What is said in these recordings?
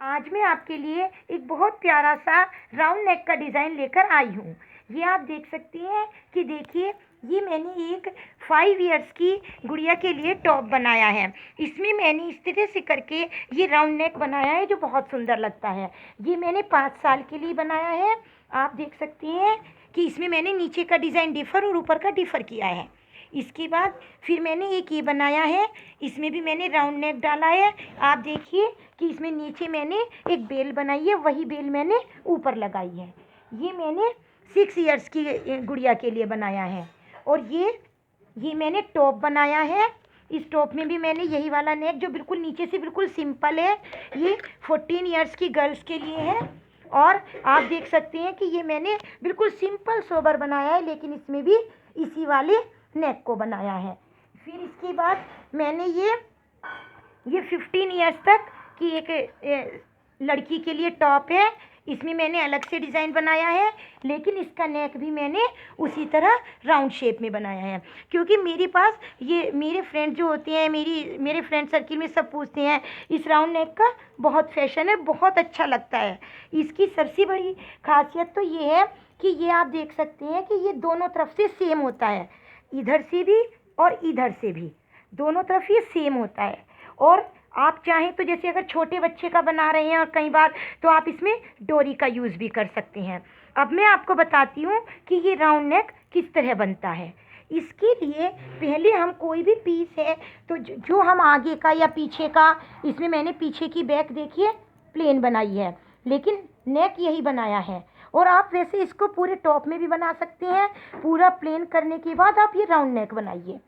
आज मैं आपके लिए एक बहुत प्यारा सा राउंड नेक का डिज़ाइन लेकर आई हूँ। ये आप देख सकती हैं कि देखिए, ये मैंने एक 5 इयर्स की गुड़िया के लिए टॉप बनाया है। इसमें मैंने इस तरह से करके ये राउंड नेक बनाया है जो बहुत सुंदर लगता है। ये मैंने 5 साल के लिए बनाया है। आप देख सकती हैं कि इसमें मैंने नीचे का डिज़ाइन डिफ़र और ऊपर का डिफ़र किया है। इसके बाद फिर मैंने एक ये बनाया है, इसमें भी मैंने राउंड नेक डाला है। आप देखिए कि इसमें नीचे मैंने एक बेल बनाई है, वही बेल मैंने ऊपर लगाई है। ये मैंने 6 इयर्स की गुड़िया के लिए बनाया है। और ये मैंने टॉप बनाया है। इस टॉप में भी मैंने यही वाला नेक जो बिल्कुल नीचे से बिल्कुल सिंपल है, ये 14 इयर्स की गर्ल्स के लिए है। और आप देख सकते हैं कि ये मैंने बिल्कुल सिंपल सोबर बनाया है, लेकिन इसमें भी इसी वाले नेक को बनाया है। फिर इसके बाद मैंने ये 15 इयर्स तक की एक लड़की के लिए टॉप है। इसमें मैंने अलग से डिज़ाइन बनाया है, लेकिन इसका नेक भी मैंने उसी तरह राउंड शेप में बनाया है। क्योंकि मेरे पास ये मेरे फ्रेंड जो होते हैं, मेरे फ्रेंड सर्किल में सब पूछते हैं इस राउंड नेक का बहुत फैशन है, बहुत अच्छा लगता है। इसकी सबसे बड़ी खासियत तो ये है कि ये आप देख सकते हैं कि ये दोनों तरफ से सेम होता है, इधर से भी और इधर से भी, दोनों तरफ ये सेम होता है। और आप चाहें तो जैसे अगर छोटे बच्चे का बना रहे हैं और कई बार, तो आप इसमें डोरी का यूज़ भी कर सकते हैं। अब मैं आपको बताती हूँ कि ये राउंड नेक किस तरह बनता है। इसके लिए पहले हम कोई भी पीस है तो जो हम आगे का या पीछे का, इसमें मैंने पीछे की बैक देखिए प्लेन बनाई है, लेकिन नेक यही बनाया है। और आप वैसे इसको पूरे टॉप में भी बना सकते हैं। पूरा प्लेन करने के बाद आप ये राउंड नेक बनाइए।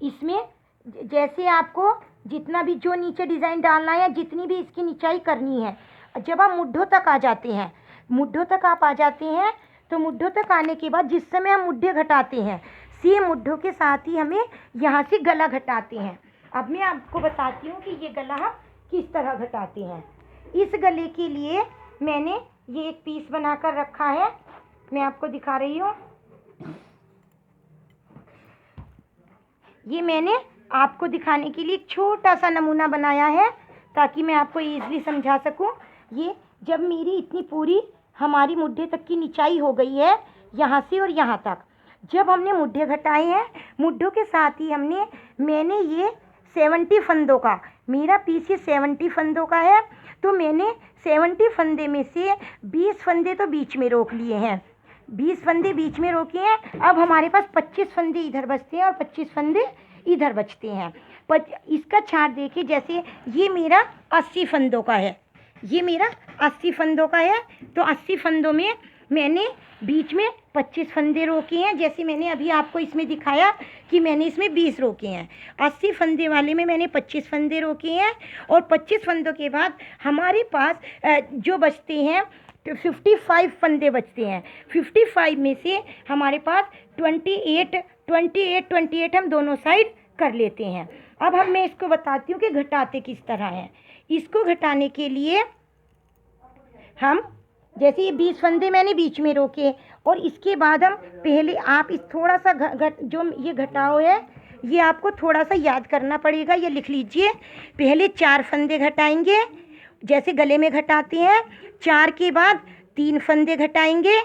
इसमें जैसे आपको जितना भी जो नीचे डिज़ाइन डालना है, जितनी भी इसकी निचाई करनी है, जब आप मुड्ढों तक आ जाते हैं, मुड्ढों तक आप आ जाते हैं, तो मुड्ढों तक आने के बाद जिस समय हम मुड्ढे घटाते हैं, सेम मुड्ढों के साथ ही हमें यहाँ से गला घटाते हैं। अब मैं आपको बताती हूँ कि ये गला हम किस तरह घटाते हैं। इस गले के लिए मैंने ये एक पीस बनाकर रखा है, मैं आपको दिखा रही हूँ। ये मैंने आपको दिखाने के लिए एक छोटा सा नमूना बनाया है, ताकि मैं आपको ईज़िली समझा सकूं। ये जब मेरी इतनी पूरी हमारी मुड्ढे तक की निचाई हो गई है, यहाँ से और यहाँ तक, जब हमने मुड्ढे घटाए हैं, मुड्ढों के साथ ही मैंने ये 70 फंदों का, मेरा पीस ये 70 फंदों का है, तो मैंने 70 फंदे में से 20 फंदे तो बीच में रोक लिए हैं, 20 फंदे बीच में रोके हैं। अब हमारे पास 25 फंदे इधर बचते हैं और 25 फंदे इधर बचते हैं। इसका चार्ट देखिए, जैसे ये मेरा 80 फंदों का है, ये मेरा 80 फंदों का है, तो 80 फंदों में मैंने बीच में 25 फंदे रोके हैं। जैसे मैंने अभी आपको इसमें दिखाया कि मैंने इसमें 20 रोके हैं, 80 फंदे वाले में मैंने 25 फंदे रोके हैं। और 25 फंदों के बाद हमारे पास जो बचते हैं 55 फंदे बचते हैं। 55 में से हमारे पास 28 हम दोनों साइड कर लेते हैं। अब मैं इसको बताती हूँ कि घटाते किस तरह हैं। इसको घटाने के लिए हम, जैसे ये 20 फंदे मैंने बीच में रोके, और इसके बाद हम पहले आप इस थोड़ा सा जो ये घटाव है, ये आपको थोड़ा सा याद करना पड़ेगा, ये लिख लीजिए। पहले 4 फंदे घटाएंगे, जैसे गले में घटाते हैं। 4 के बाद 3 फंदे घटाएंगे,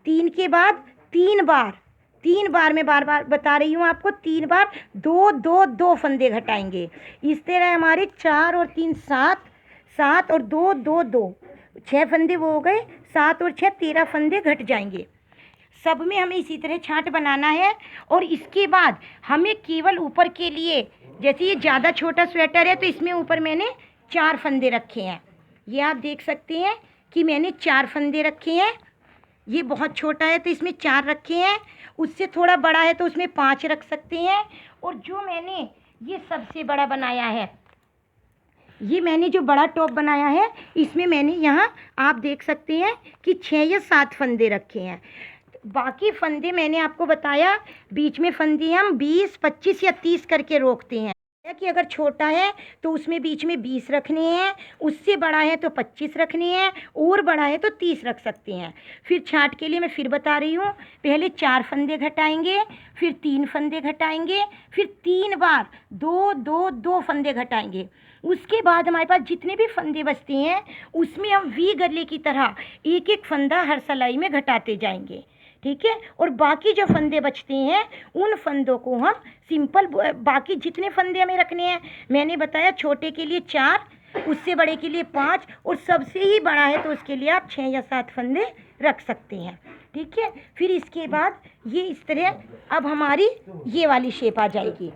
3 के बाद 3 बार मैं बार बार बता रही हूँ आपको, 3 बार 2 फंदे घटाएंगे। इस तरह हमारे 4 और 3 7 और 2 6 फंदे वो हो गए, 7 और 6 13 फंदे घट जाएंगे। सब में हमें इसी तरह छांट बनाना है। और इसके बाद हमें केवल ऊपर के लिए, जैसे ये ज़्यादा छोटा स्वेटर है तो इसमें ऊपर मैंने 4 फंदे रखे हैं। ये आप देख सकते हैं कि मैंने 4 फंदे रखे हैं। ये बहुत छोटा है तो इसमें 4 रखे हैं, उससे थोड़ा बड़ा है तो उसमें 5 रख सकते हैं। और जो मैंने ये सबसे बड़ा बनाया है, ये मैंने जो बड़ा टॉप बनाया है, इसमें मैंने यहाँ आप देख सकते हैं कि 6 या 7 फंदे रखे हैं। बाकी फंदे मैंने आपको बताया, बीच में फंदे हम 20, 25 या 30 करके रोकते हैं। कि अगर छोटा है तो उसमें बीच में 20 रखने हैं, उससे बड़ा है तो 25 रखने हैं, और बड़ा है तो 30 रख सकते हैं। फिर छांट के लिए मैं फिर बता रही हूँ, पहले 4 फंदे घटाएंगे, फिर 3 फंदे घटाएंगे, फिर 3 बार 2 फंदे घटाएंगे। उसके बाद हमारे पास जितने भी फंदे बचते हैं उसमें हम वी गले की तरह एक एक फंदा हर सिलाई में घटाते जाएंगे, ठीक है। और बाकी जो फंदे बचते हैं उन फंदों को हम सिंपल, बाकी जितने फंदे हमें रखने हैं मैंने बताया, छोटे के लिए 4, उससे बड़े के लिए 5, और सबसे ही बड़ा है तो उसके लिए आप 6 या 7 फंदे रख सकते हैं, ठीक है। फिर इसके बाद ये इस तरह अब हमारी ये वाली शेप आ जाएगी।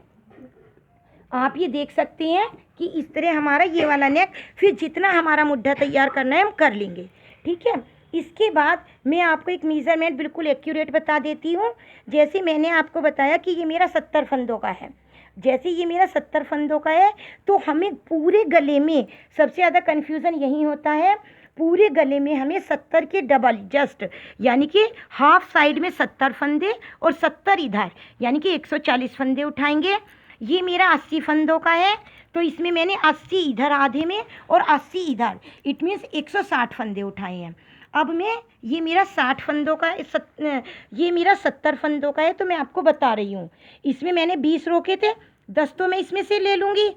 आप ये देख सकते हैं कि इस तरह हमारा ये वाला नेक, फिर जितना हमारा मुड्ढा तैयार करना है हम कर लेंगे, ठीक है। इसके बाद मैं आपको एक मेज़रमेंट बिल्कुल एक्यूरेट बता देती हूँ। जैसे मैंने आपको बताया कि ये मेरा 70 फंदों का है, जैसे ये मेरा 70 फंदों का है तो हमें पूरे गले में सबसे ज़्यादा कन्फ्यूज़न यही होता है, पूरे गले में हमें 70 के डबल जस्ट, यानी कि हाफ साइड में 70 फंदे और 70 इधर, यानी कि 140 फंदे उठाएंगे। ये मेरा 80 फंदों का है तो इसमें मैंने 80 इधर आधे में और 80 इधर, इट मीन्स 160 फंदे उठाए हैं। अब मैं, ये मेरा 60 फंदों का है, ये मेरा 70 फंदों का है, तो मैं आपको बता रही हूँ इसमें मैंने 20 रोके थे, 10 तो मैं इसमें से ले लूँगी,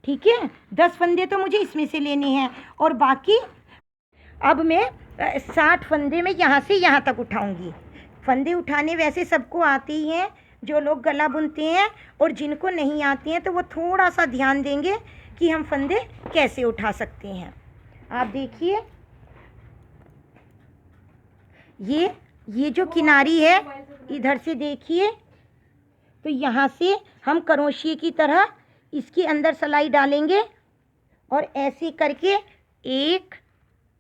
ठीक है। 10 फंदे तो मुझे इसमें से लेने हैं और बाकी अब मैं 60 फंदे में यहाँ से यहाँ तक उठाऊँगी। फंदे उठाने वैसे सबको आते ही हैं जो लोग गला बुनते हैं, और जिनको नहीं आती हैं तो वो थोड़ा सा ध्यान देंगे कि हम फंदे कैसे उठा सकते हैं। आप देखिए ये जो किनारी है इधर से देखिए, तो यहाँ से हम क्रोशिये की तरह इसके अंदर सिलाई डालेंगे और ऐसे करके एक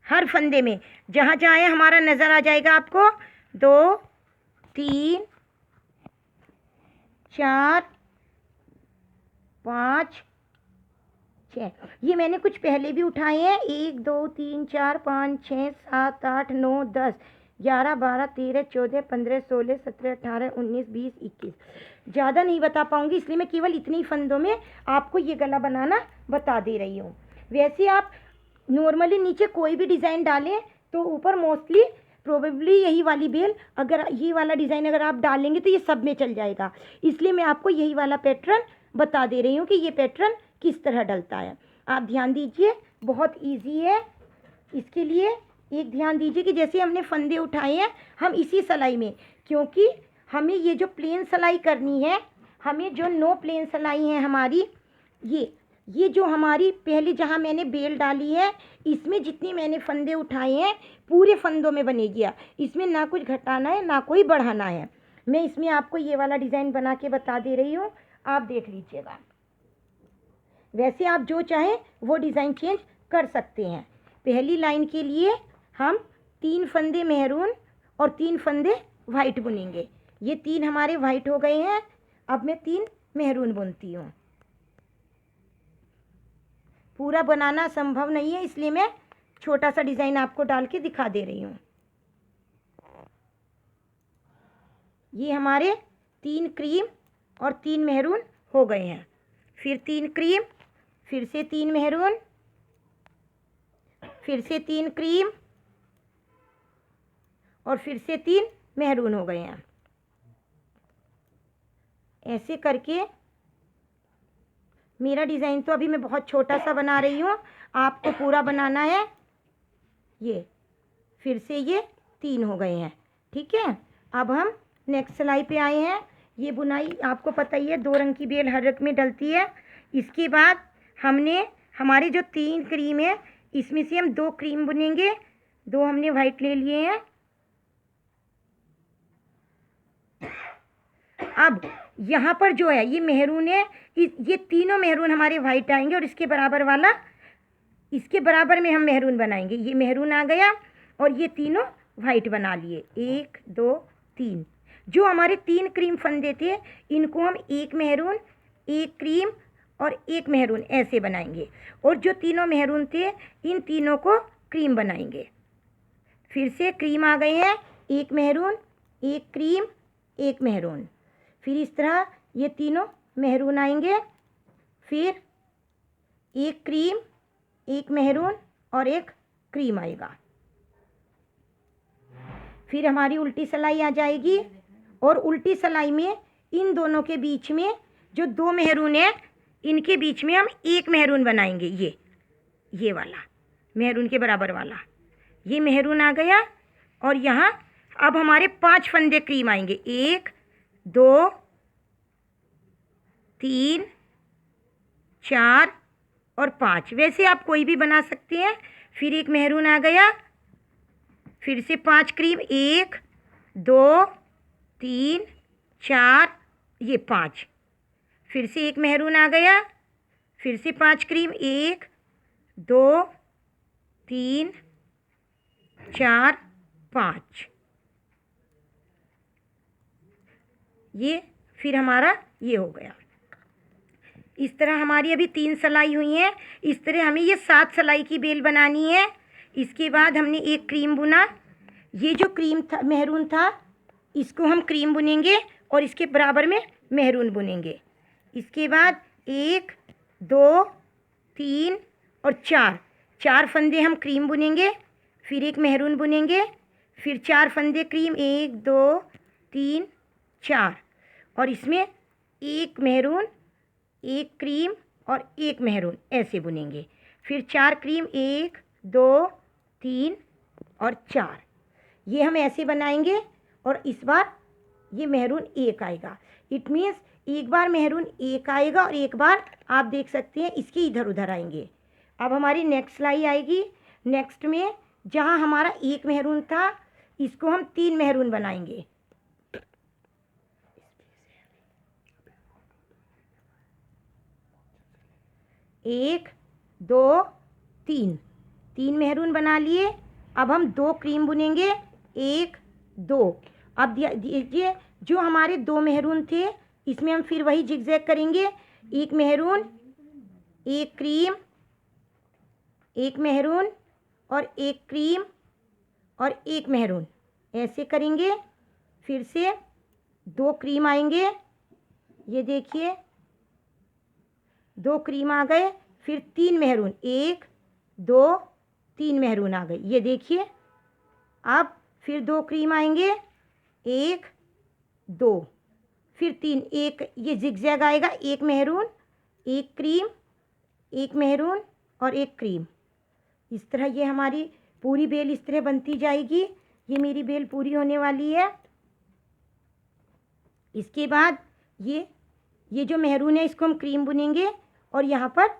हर फंदे में जहाँ जहाँ है हमारा नज़र आ जाएगा आपको, 2 3 4 5 6, ये मैंने कुछ पहले भी उठाए हैं, 1 2 3 4 5 6 7 8 9 10 11 12 13 14 15 16 17 18 19 20 21, ज़्यादा नहीं बता पाऊँगी इसलिए मैं केवल इतनी फंदों में आपको ये गला बनाना बता दे रही हूँ। वैसे आप नॉर्मली नीचे कोई भी डिज़ाइन डालें तो ऊपर मोस्टली प्रोबेबली यही वाली बेल, अगर ये वाला डिज़ाइन अगर आप डालेंगे तो ये सब में चल जाएगा, इसलिए मैं आपको यही वाला पैटर्न बता दे रही हूँ कि ये पैटर्न किस तरह डलता है। आप ध्यान दीजिए, बहुत इजी है। इसके लिए एक ध्यान दीजिए कि जैसे हमने फंदे उठाए हैं हम इसी सिलाई में, क्योंकि हमें ये जो प्लेन सिलाई करनी है, हमें जो नो प्लेन सिलाई है हमारी, ये जो हमारी पहले जहाँ मैंने बेल डाली है इसमें जितनी मैंने फंदे उठाए हैं पूरे फंदों में बनेगी, इसमें ना कुछ घटाना है ना कोई बढ़ाना है। मैं इसमें आपको ये वाला डिज़ाइन बना के बता दे रही हूँ, आप देख लीजिएगा। वैसे आप जो चाहें वो डिज़ाइन चेंज कर सकते हैं। पहली लाइन के लिए हम 3 फंदे मेहरून और 3 फंदे वाइट बुनेंगे। ये 3 हमारे वाइट हो गए हैं, अब मैं 3 मेहरून बुनती हूँ। पूरा बनाना संभव नहीं है इसलिए मैं छोटा सा डिज़ाइन आपको डाल के दिखा दे रही हूँ। ये हमारे 3 क्रीम और 3 मेहरून हो गए हैं, फिर 3 क्रीम, फिर से 3 मेहरून, फिर से 3 क्रीम और फिर से 3 मेहरून हो गए हैं। ऐसे करके मेरा डिज़ाइन तो अभी मैं बहुत छोटा सा बना रही हूँ, आपको पूरा बनाना है। ये फिर से ये 3 हो गए हैं, ठीक है। अब हम नेक्स्ट सिलाई पे आए हैं। ये बुनाई आपको पता ही है 2 रंग की बेल हर रंग में डलती है। इसके बाद हमने हमारे जो 3 क्रीम है इसमें से हम 2 क्रीम बुनेंगे, 2 हमने वाइट ले लिए हैं। अब यहाँ पर जो है ये मेहरून है, ये तीनों मेहरून हमारे वाइट आएंगे और इसके बराबर वाला, इसके बराबर में हम मेहरून बनाएंगे। ये मेहरून आ गया और ये तीनों वाइट बना लिए, 1 2 3। जो हमारे 3 क्रीम फंदे थे इनको हम 1 मेहरून, 1 क्रीम और 1 मेहरून ऐसे बनाएंगे, और जो तीनों मेहरून थे इन तीनों को क्रीम बनाएंगे। फिर से क्रीम आ गए हैं, 1 मेहरून, 1 क्रीम, 1 मेहरून, फिर इस तरह ये तीनों मेहरून आएंगे, फिर 1 क्रीम, 1 मेहरून और 1 क्रीम आएगा। फिर हमारी उल्टी सिलाई आ जाएगी और उल्टी सिलाई में इन दोनों के बीच में जो 2 मेहरून है इनके बीच में हम एक मेहरून बनाएंगे, ये वाला मेहरून के बराबर वाला, ये मेहरून आ गया। और यहाँ अब हमारे 5 फंदे क्रीम आएंगे, 1 2 3 4 और 5। वैसे आप कोई भी बना सकते हैं। फिर एक मेहरून आ गया, फिर से 5 क्रीम, 1 2 3 4, ये 5। फिर से एक मेहरून आ गया, फिर से 5 क्रीम, 1 2 3 4 5, ये फिर हमारा ये हो गया। इस तरह हमारी अभी 3 सिलाई हुई हैं। इस तरह हमें ये 7 सिलाई की बेल बनानी है। इसके बाद हमने एक क्रीम बुना, ये जो क्रीम था मेहरून था, इसको हम क्रीम बुनेंगे और इसके बराबर में मेहरून बुनेंगे। इसके बाद 1 2 3 और 4 फंदे हम क्रीम बुनेंगे, फिर एक मेहरून बुनेंगे, फिर 4 फंदे क्रीम, 1 2 3 4, और इसमें एक मेहरून, एक क्रीम और एक मेहरून ऐसे बुनेंगे। फिर 4 क्रीम, 1 2 3 और 4, ये हम ऐसे बनाएंगे। और इस बार ये मेहरून 1 आएगा। इट मीन्स एक बार मेहरून 1 आएगा और एक बार आप देख सकते हैं इसके इधर उधर आएंगे। अब हमारी नेक्स्ट सिलाई आएगी। नेक्स्ट में जहाँ हमारा एक मेहरून था, इसको हम 3 मेहरून बनाएंगे। एक 2 3 मेहरून बना लिए। अब हम 2 क्रीम बुनेंगे, 1 2। अब देखिए जो हमारे 2 मेहरून थे, इसमें हम फिर वही जिगजैग करेंगे, एक मेहरून, एक क्रीम, एक मेहरून और एक क्रीम और एक मेहरून ऐसे करेंगे। फिर से 2 क्रीम आएंगे, ये देखिए 2 क्रीम आ गए। फिर 3 मेहरून, 1 2 3 मेहरून आ गए, ये देखिए। अब फिर 2 क्रीम आएंगे, 1 2 फिर 3, एक ये जिगजैग आएगा, एक मेहरून, एक क्रीम, एक मेहरून और एक क्रीम। इस तरह ये हमारी पूरी बेल इस तरह बनती जाएगी। ये मेरी बेल पूरी होने वाली है। इसके बाद ये जो मेहरून है, इसको हम क्रीम बुनेंगे और यहाँ पर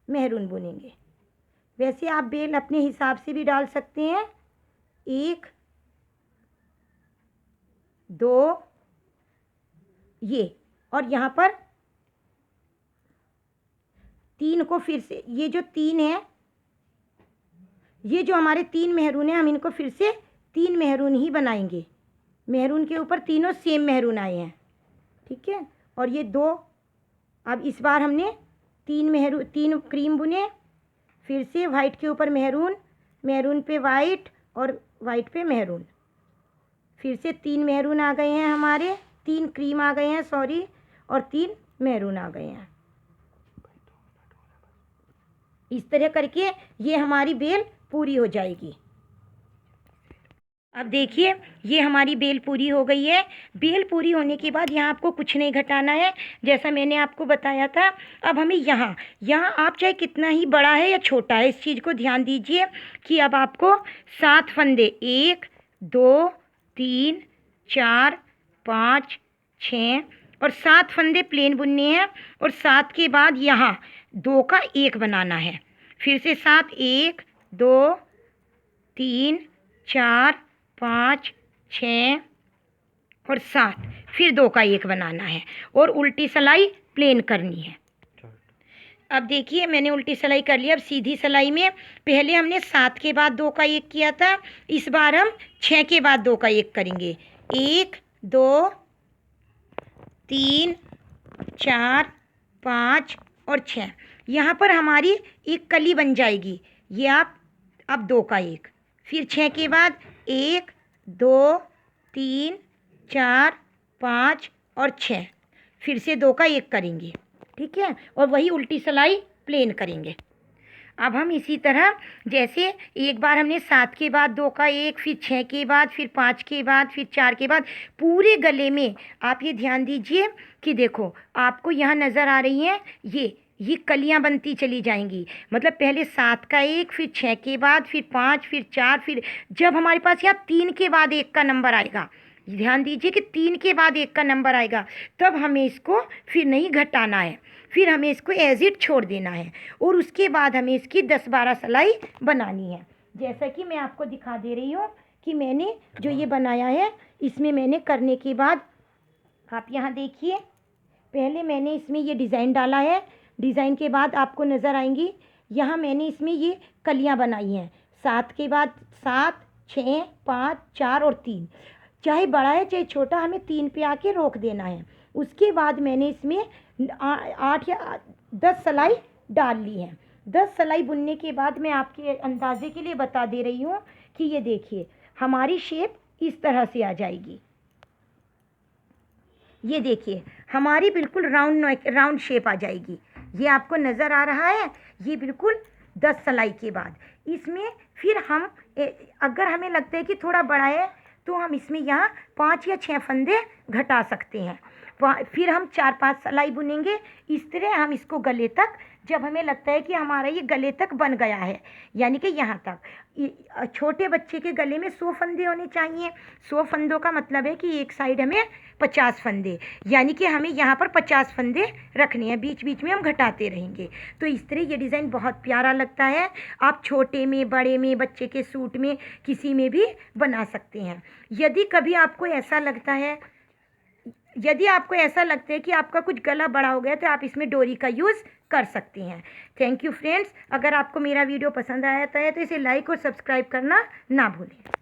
मेहरून बुनेंगे। वैसे आप बेल अपने हिसाब से भी डाल सकते हैं। 1 2 ये, और यहाँ पर 3 को फिर से, ये जो 3 है, ये जो हमारे 3 मेहरून हैं, हम इनको फिर से 3 मेहरून ही बनाएंगे। मेहरून के ऊपर तीनों सेम मेहरून आए हैं, ठीक है। और ये 2, अब इस बार हमने 3 क्रीम बुने, फिर से वाइट के ऊपर मेहरून, मेहरून पे वाइट और वाइट पे मेहरून। फिर से 3 मेहरून आ गए हैं हमारे, 3 क्रीम आ गए हैं सॉरी, और 3 मेहरून आ गए हैं। इस तरह करके ये हमारी बेल पूरी हो जाएगी। अब देखिए ये हमारी बेल पूरी हो गई है। बेल पूरी होने के बाद यहाँ आपको कुछ नहीं घटाना है, जैसा मैंने आपको बताया था। अब हमें यहाँ आप चाहे कितना ही बड़ा है या छोटा है, इस चीज़ को ध्यान दीजिए कि अब आपको 7 फंदे, 1 2 3 4 5 6 और 7 फंदे प्लेन बुनने हैं। और 7 के बाद यहाँ 2 का 1 बनाना है। फिर से 7, 1 2 3 4 5 6 और 7, फिर 2 का 1 बनाना है और उल्टी सिलाई प्लेन करनी है। अब देखिए मैंने उल्टी सिलाई कर लिया। अब सीधी सिलाई में पहले हमने 7 के बाद 2 का 1 किया था, इस बार हम 6 के बाद 2 का 1 करेंगे। 1 2 3 4 5 और 6, यहाँ पर हमारी एक कली बन जाएगी। ये आप अब 2 का 1, फिर 6 के बाद 1 2 3 4 5 और 6, फिर से 2 का 1 करेंगे, ठीक है। और वही उल्टी सिलाई प्लेन करेंगे। अब हम इसी तरह, जैसे एक बार हमने 7 के बाद 2 का 1, फिर 6 के बाद, फिर 5 के बाद, फिर 4 के बाद, पूरे गले में आप ये ध्यान दीजिए कि देखो आपको यहाँ नज़र आ रही हैं ये कलियां बनती चली जाएंगी। मतलब पहले 7 का 1, फिर 6 के बाद, फिर 5, फिर 4, फिर जब हमारे पास यहाँ 3 के बाद 1 का नंबर आएगा, ध्यान दीजिए कि 3 के बाद 1 का नंबर आएगा, तब हमें इसको फिर नहीं घटाना है, फिर हमें इसको एज इट छोड़ देना है और उसके बाद हमें इसकी 10-12 सिलाई बनानी है। जैसा कि मैं आपको दिखा दे रही हूँ कि मैंने जो ये बनाया है, इसमें मैंने करने के बाद आप यहाँ देखिए, पहले मैंने इसमें ये डिज़ाइन डाला है। डिज़ाइन के बाद आपको नज़र आएंगी यहाँ मैंने इसमें ये कलियाँ बनाई हैं। 7 के बाद 7, 6, 5, 4 और 3, चाहे बड़ा है चाहे छोटा, हमें 3 पे आके रोक देना है। उसके बाद मैंने इसमें 8 या 10 सिलाई डाल ली है। 10 सिलाई बुनने के बाद मैं आपके अंदाजे के लिए बता दे रही हूँ कि ये देखिए हमारी शेप इस तरह से आ जाएगी। ये देखिए हमारी बिल्कुल राउंड शेप आ जाएगी। ये आपको नज़र आ रहा है। ये बिल्कुल 10 सिलाई के बाद इसमें फिर हम अगर हमें लगता है कि थोड़ा बड़ा है तो हम इसमें यहाँ 5 या 6 फंदे घटा सकते हैं। फिर हम 4-5 सिलाई बुनेंगे। इस तरह हम इसको गले तक, जब हमें लगता है कि हमारा ये गले तक बन गया है, यानी कि यहाँ तक, छोटे बच्चे के गले में 100 फंदे होने चाहिए। 100 फंदों का मतलब है कि एक साइड हमें 50 फंदे, यानी कि हमें यहाँ पर 50 फंदे रखने हैं। बीच बीच में हम घटाते रहेंगे। तो इस तरह ये डिज़ाइन बहुत प्यारा लगता है। आप छोटे में, बड़े में, बच्चे के सूट में, किसी में भी बना सकते हैं। यदि कभी आपको ऐसा लगता है, यदि आपको ऐसा लगता है कि आपका कुछ गला बड़ा हो गया, तो आप इसमें डोरी का यूज़ कर सकते हैं। Thank you friends. अगर आपको मेरा वीडियो पसंद आया है तो इसे लाइक और सब्सक्राइब करना ना भूलें।